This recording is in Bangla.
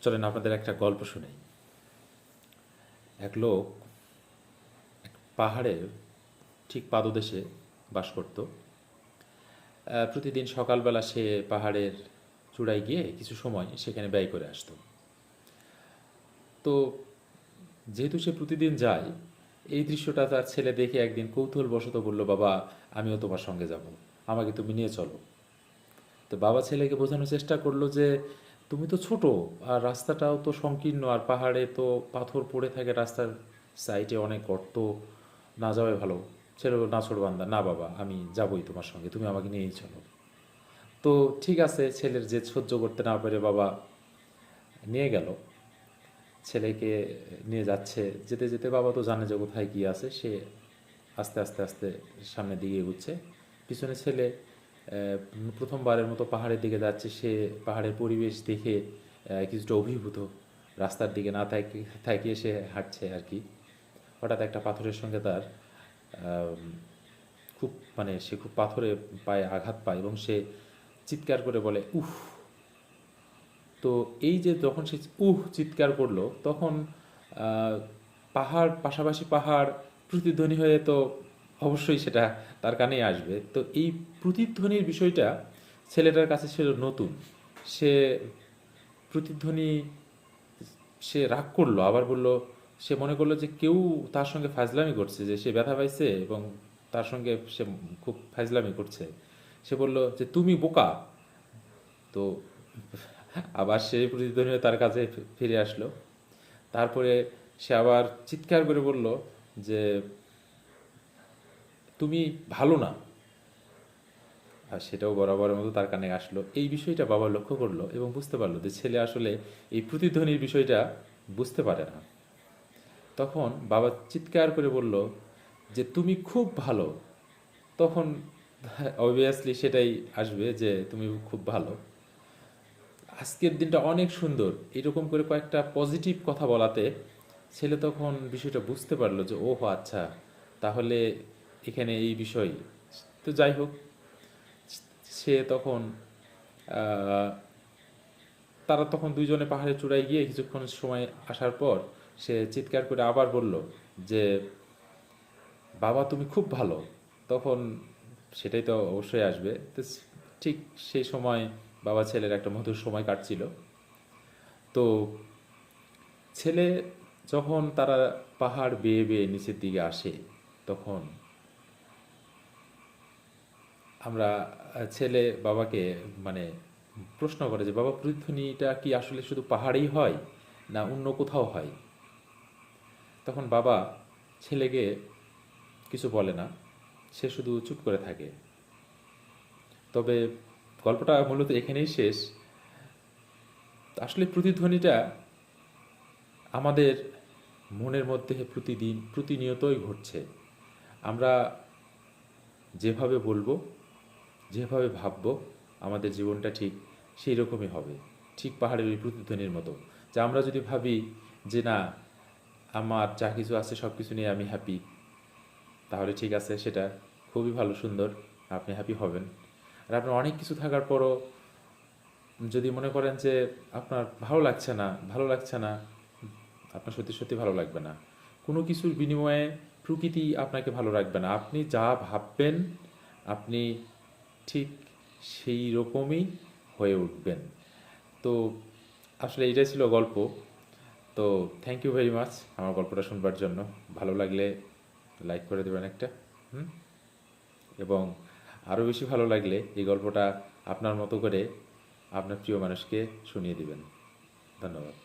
চলেন আপনাদের একটা গল্প শুনাই। এক লোক এক পাহাড়ের ঠিক পাদদেশে বাস করত। প্রতিদিন সকালবেলা সে পাহাড়ের চূড়ায় গিয়ে কিছু সময় সেখানে ব্যয় করে আসতো। তো যেহেতু সে প্রতিদিন যায়, এই দৃশ্যটা তার ছেলে দেখে একদিন কৌতূহলবশত বলল, বাবা, আমিও তোমার সঙ্গে যাব, আমাকে তুমি নিয়ে চলো। তো বাবা ছেলেকে বোঝানোর চেষ্টা করলো যে তুমি তো ছোট, আর রাস্তাটাও তো সংকীর্ণ, আর পাহাড়ে তো পাথর পড়ে থাকে, রাস্তার সাইডে অনেক গর্ত, না যাওয়াই ভালো। ছেলে বলল, না ছোট বান্দা, না বাবা, আমি যাবই তোমার সঙ্গে, তুমি আমাকে নিয়েই চলো। তো ঠিক আছে, ছেলের জেদ সহ্য করতে না পেরে বাবা নিয়ে গেল। ছেলেকে নিয়ে যাচ্ছে, যেতে যেতে বাবা তো জানে যে কোথায় কী আছে। সে আস্তে আস্তে আস্তে সামনের দিকে এগুচ্ছে। পিছনে ছেলে প্রথমবারের মতো পাহাড়ের দিকে যাচ্ছে। সে পাহাড়ের পরিবেশ দেখে কিছুটা অভিভূত, রাস্তার দিকে না তাকিয়ে সে হাঁটছে আর কি। হঠাৎ একটা পাথরের সঙ্গে তার আম, খুব সে খুব পাথরে পায়ে আঘাত পায় এবং সে চিৎকার করে বলে, উফ। তো এই যে যখন সে চিৎকার করলো, তখন আহ, পাহাড়, পাশাপাশি পাহাড় প্রতিধ্বনি হয়ে তো অবশ্যই সেটা তার কানেই আসবে। তো এই প্রতিধ্বনির বিষয়টা ছেলেটার কাছে ছিল নতুন। সে প্রতিধ্বনি, সে রাগ করলো, আবার বলল, সে মনে করলো যে কেউ তার সঙ্গে ফাজলামি করছে, যে সে ব্যথা পাইছে এবং তার সঙ্গে সে খুব ফাজলামি করছে। সে বলল যে তুমি বোকা। তো আবার সেই প্রতিধ্বনি তার কাছে ফিরে আসলো। তারপরে সে আবার চিৎকার করে বলল যে তুমি ভালো না। আর সেটাও বরাবরের মতো তার কানে আসলো। এই বিষয়টা বাবা লক্ষ্য করলো এবং বুঝতে পারলো যে ছেলে আসলে এই প্রতিধ্বনির বিষয়টা বুঝতে পারে না। তখন বাবা চিৎকার করে বলল যে তুমি খুব ভালো। তখন অবভিয়াসলি সেটাই আসবে যে তুমি খুব ভালো, আজকের দিনটা অনেক সুন্দর, এরকম করে কয়েকটা পজিটিভ কথা বলাতে ছেলে তখন বিষয়টা বুঝতে পারলো যে ওহো আচ্ছা, তাহলে এখানে এই বিষয়। তো যাই হোক, সে তখন আহ, তারা তখন দুইজনে পাহাড়ে চূড়ায় গিয়ে কিছুক্ষণ সময় আসার পর সে চিৎকার করে আবার বলল যে বাবা তুমি খুব ভালো। তখন সেটাই তো অবশ্যই আসবে। তো ঠিক সেই সময় বাবা ছেলের একটা মধুর সময় কাটছিল। তো ছেলে যখন তারা পাহাড় বেয়ে বেয়ে নিচের দিকে আসে, তখন আমরা ছেলে বাবাকে মানে প্রশ্ন করে যে বাবা, প্রতিধ্বনিটা কি আসলে শুধু পাহাড়েই হয় না অন্য কোথাও হয়? তখন বাবা ছেলেকে কিছু বলে না, সে শুধু চুপ করে থাকে। তবে গল্পটা মূলত এখানেই শেষ। আসলে প্রতিধ্বনিটা আমাদের মনের মধ্যে প্রতিদিন প্রতিনিয়তই ঘটছে। আমরা যেভাবে বলবো, যেভাবে ভাববো, আমাদের জীবনটা ঠিক সেই রকমই হবে, ঠিক পাহাড়ের ওই প্রতিধ্বনির মতো। যে আমরা যদি ভাবি যে না, আমার যা কিছু আছে সব কিছু নিয়ে আমি হ্যাপি, তাহলে ঠিক আছে, সেটা খুবই ভালো, সুন্দর, আপনি হ্যাপি হবেন। আর আপনার অনেক কিছু থাকার পরও যদি মনে করেন যে আপনার ভালো লাগছে না, ভালো লাগছে না, আপনার সত্যি সত্যি ভালো লাগবে না। কোনো কিছুর বিনিময়ে প্রকৃতি আপনাকে ভালো রাখবে না। আপনি যা ভাববেন, আপনি ঠিক সেই রকমই হয়ে উঠবেন। তো আসলে এইটাই ছিল গল্প। তো থ্যাংক ইউ ভেরি মাচ আমার গল্পটা শুনবার জন্য। ভালো লাগলে লাইক করে দেবেন একটা। হুম। এবং আরও বেশি ভালো লাগলে এই গল্পটা আপনার মতো করে আপনার প্রিয় মানুষকে শুনিয়ে দিবেন। ধন্যবাদ।